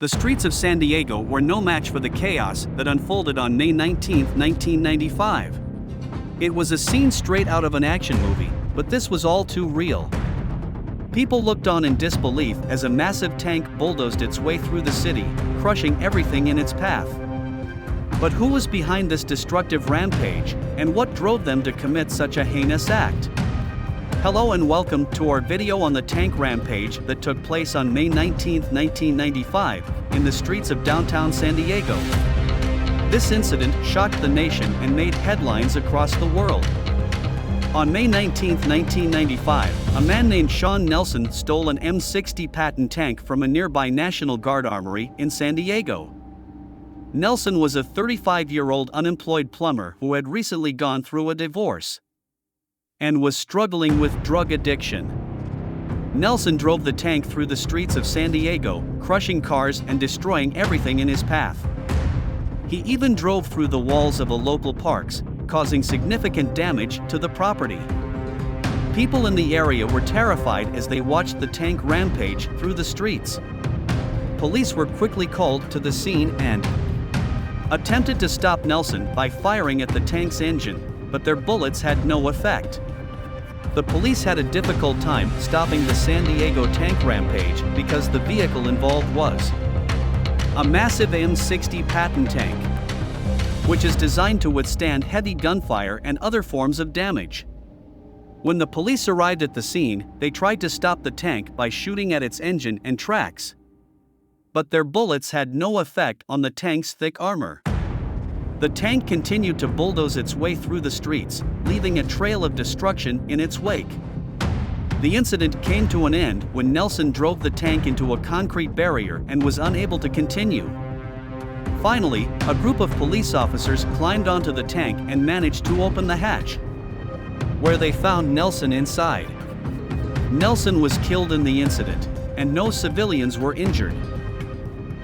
The streets of San Diego were no match for the chaos that unfolded on May 19, 1995. It was a scene straight out of an action movie, but this was all too real. People looked on in disbelief as a massive tank bulldozed its way through the city, crushing everything in its path. But who was behind this destructive rampage, and what drove them to commit such a heinous act? Hello and welcome to our video on the tank rampage that took place on May 19, 1995, in the streets of downtown San Diego. This incident shocked the nation and made headlines across the world. On May 19, 1995, a man named Shawn Nelson stole an M60 Patton tank from a nearby National Guard armory in San Diego. Nelson was a 35-year-old unemployed plumber who had recently gone through a divorce and was struggling with drug addiction. Nelson drove the tank through the streets of San Diego, crushing cars and destroying everything in his path. He even drove through the walls of a local parks, causing significant damage to the property. People in the area were terrified as they watched the tank rampage through the streets. Police were quickly called to the scene and attempted to stop Nelson by firing at the tank's engine, but their bullets had no effect. The police had a difficult time stopping the San Diego tank rampage because the vehicle involved was a massive M60 Patton tank, which is designed to withstand heavy gunfire and other forms of damage. When the police arrived at the scene, they tried to stop the tank by shooting at its engine and tracks. But their bullets had no effect on the tank's thick armor. The tank continued to bulldoze its way through the streets, leaving a trail of destruction in its wake. The incident came to an end when Nelson drove the tank into a concrete barrier and was unable to continue. Finally, a group of police officers climbed onto the tank and managed to open the hatch, where they found Nelson inside. Nelson was killed in the incident, and no civilians were injured.